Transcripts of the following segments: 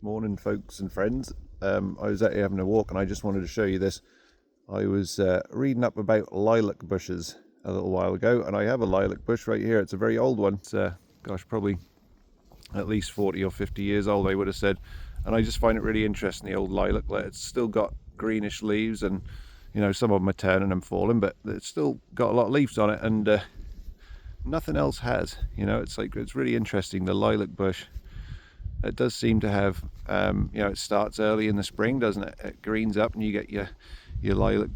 Morning, folks and friends. I was out here having a walk and I just wanted to show you this. I was reading up about lilac bushes a little while ago, and I have a lilac bush right here. It's a very old one. It's gosh, probably at least 40 or 50 years old, I would have said. And I just find it really interesting, the old lilac. It's still got greenish leaves, and some of them are turning and falling, but it's still got a lot of leaves on it, and nothing else has. It's really interesting, the lilac bush. It does seem to have, it starts early in the spring, doesn't it? It greens up and you get your lilac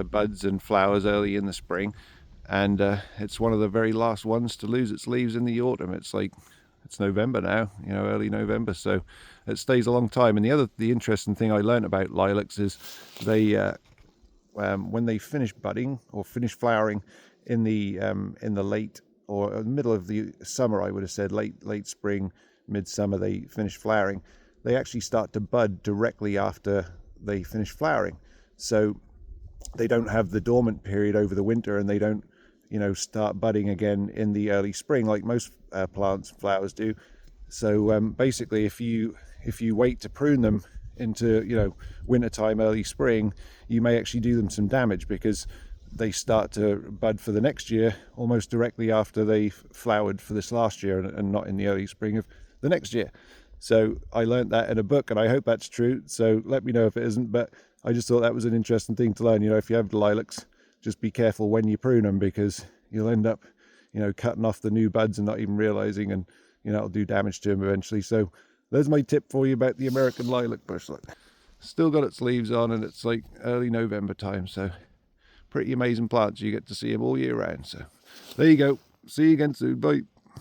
buds and flowers early in the spring. And it's one of the very last ones to lose its leaves in the autumn. It's November now, early November. So it stays a long time. And the interesting thing I learned about lilacs is when they finish budding or finish flowering in the late or middle of the summer, I would have said late spring, midsummer, they finish flowering. They actually start to bud directly after they finish flowering. So they don't have the dormant period over the winter, and they don't start budding again in the early spring like most plants and flowers do. So basically, if you wait to prune them into wintertime, early spring, you may actually do them some damage, because they start to bud for the next year almost directly after they flowered for this last year, and not in the early spring of the next year. So I learned that in a book, and I hope that's true. So let me know if it isn't, but I just thought that was an interesting thing to learn. If you have lilacs, just be careful when you prune them, because you'll end up cutting off the new buds and not even realizing, and it'll do damage to them eventually. So there's my tip for you about the American lilac bush. Look, still got its leaves on, and it's like early November time, so pretty amazing plants. You get to see them all year round. So there you go. See you again soon. Bye.